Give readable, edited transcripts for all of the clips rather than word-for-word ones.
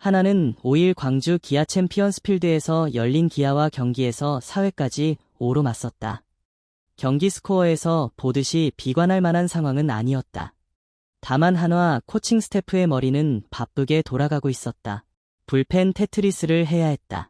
하나는 5일 광주 기아 챔피언스필드에서 열린 기아와 경기에서 4회까지 5로 맞섰다. 경기 스코어에서 보듯이 비관할 만한 상황은 아니었다. 다만 한화 코칭 스태프의 머리는 바쁘게 돌아가고 있었다. 불펜 테트리스를 해야 했다.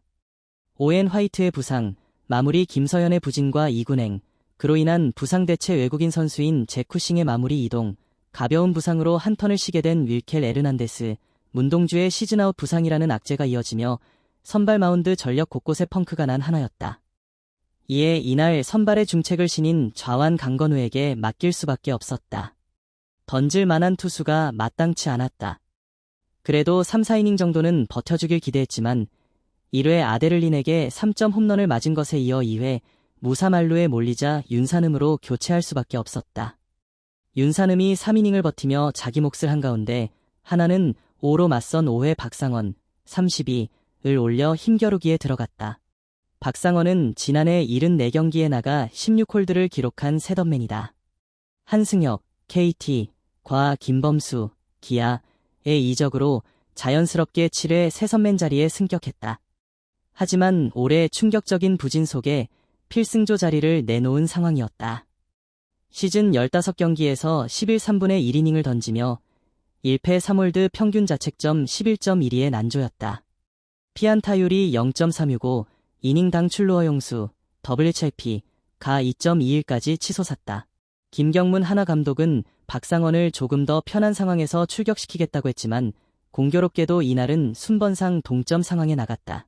오웬 화이트의 부상, 마무리 김서현의 부진과 이군행, 그로 인한 부상 대체 외국인 선수인 제쿠싱의 마무리 이동, 가벼운 부상으로 한 턴을 쉬게 된 윌켈 에르난데스, 문동주의 시즌아웃 부상이라는 악재가 이어지며 선발 마운드 전력 곳곳에 펑크가 난 한화였다. 이에 이날 선발의 중책을 지닌 좌완 강건우에게 맡길 수밖에 없었다. 던질 만한 투수가 마땅치 않았다. 그래도 3, 4이닝 정도는 버텨주길 기대했지만 1회 아데를린에게 3점 홈런을 맞은 것에 이어 2회 무사말루에 몰리자 윤산음으로 교체할 수밖에 없었다. 윤산음이 3이닝을 버티며 자기 몫을 한 가운데 하나는 5로 맞선 5회 박상원 32을 올려 힘겨루기에 들어갔다. 박상원은 지난해 74경기에 나가 16홀드를 기록한 셋업맨이다. 한승혁, KT, 과 김범수, 기아의 이적으로 자연스럽게 7회 세선맨 자리에 승격했다. 하지만 올해 충격적인 부진 속에 필승조 자리를 내놓은 상황이었다. 시즌 15경기에서 11, 3분의 1이닝을 던지며 1패 3홀드 평균 자책점 11.12의 난조였다. 피안타율이 0.365, 이닝당 출루 허용수, WHIP, 가 2.21까지 치솟았다. 김경문 한화 감독은 박상원을 조금 더 편한 상황에서 출격시키겠다고 했지만 공교롭게도 이날은 순번상 동점 상황에 나갔다.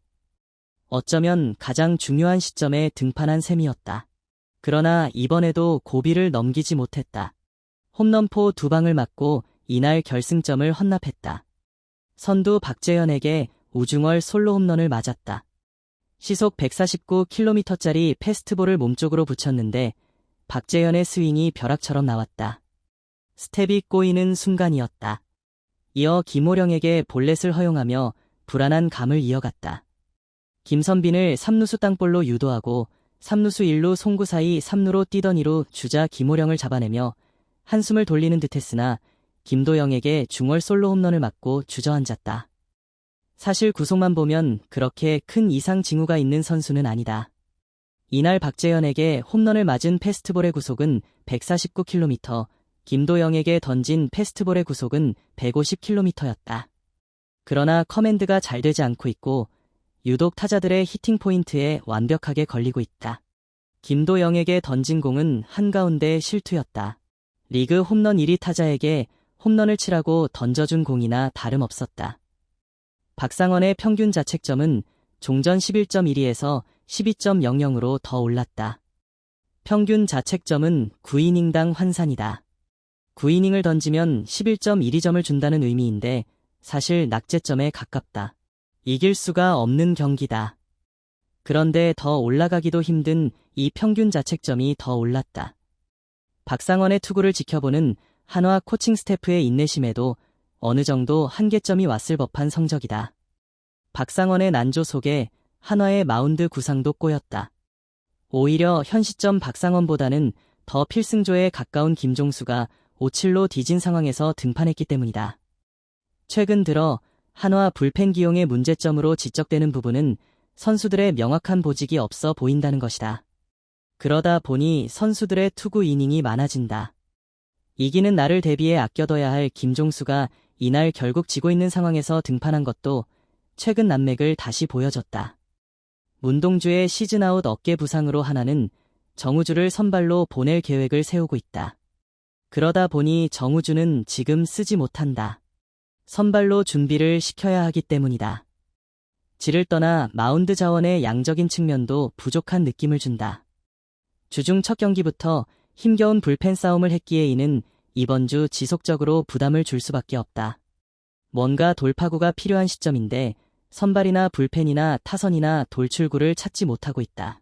어쩌면 가장 중요한 시점에 등판한 셈이었다. 그러나 이번에도 고비를 넘기지 못했다. 홈런포 2방을 맞고 이날 결승점을 헌납했다. 선두 박재현에게 우중월 솔로 홈런을 맞았다. 시속 149km짜리 패스트볼을 몸쪽으로 붙였는데 박재현의 스윙이 벼락처럼 나왔다. 스텝이 꼬이는 순간이었다. 이어 김호령에게 볼넷을 허용하며 불안한 감을 이어갔다. 김선빈을 3루수 땅볼로 유도하고 3루수 1루 송구 사이 3루로 뛰던 2루 주자 김호령을 잡아내며 한숨을 돌리는 듯했으나 김도영에게 중월 솔로 홈런을 맞고 주저앉았다. 사실 구속만 보면 그렇게 큰 이상 징후가 있는 선수는 아니다. 이날 박재현에게 홈런을 맞은 패스트볼의 구속은 149km, 김도영에게 던진 패스트볼의 구속은 150km였다. 그러나 커맨드가 잘 되지 않고 있고 유독 타자들의 히팅 포인트에 완벽하게 걸리고 있다. 김도영에게 던진 공은 한가운데 실투였다. 리그 홈런 1위 타자에게 홈런을 치라고 던져준 공이나 다름없었다. 박상원의 평균 자책점은 종전 11.12에서 12.00으로 더 올랐다. 평균 자책점은 9이닝당 환산이다. 9이닝을 던지면 11.12점을 준다는 의미인데 사실 낙제점에 가깝다. 이길 수가 없는 경기다. 그런데 더 올라가기도 힘든 이 평균 자책점이 더 올랐다. 박상원의 투구를 지켜보는 한화 코칭 스태프의 인내심에도 어느 정도 한계점이 왔을 법한 성적이다. 박상원의 난조 속에 한화의 마운드 구상도 꼬였다. 오히려 현 시점 박상원보다는 더 필승조에 가까운 김종수가 5-7로 뒤진 상황에서 등판했기 때문이다. 최근 들어 한화 불펜 기용의 문제점으로 지적되는 부분은 선수들의 명확한 보직이 없어 보인다는 것이다. 그러다 보니 선수들의 투구 이닝이 많아진다. 이기는 날을 대비해 아껴둬야 할 김종수가 이날 결국 지고 있는 상황에서 등판한 것도 최근 난맥을 다시 보여줬다. 문동주의 시즌아웃 어깨 부상으로 하나는 정우주를 선발로 보낼 계획을 세우고 있다. 그러다 보니 정우주는 지금 쓰지 못한다. 선발로 준비를 시켜야 하기 때문이다. 질을 떠나 마운드 자원의 양적인 측면도 부족한 느낌을 준다. 주중 첫 경기부터 힘겨운 불펜 싸움을 했기에 이는 이번 주 지속적으로 부담을 줄 수밖에 없다. 뭔가 돌파구가 필요한 시점인데 선발이나 불펜이나 타선이나 돌출구를 찾지 못하고 있다.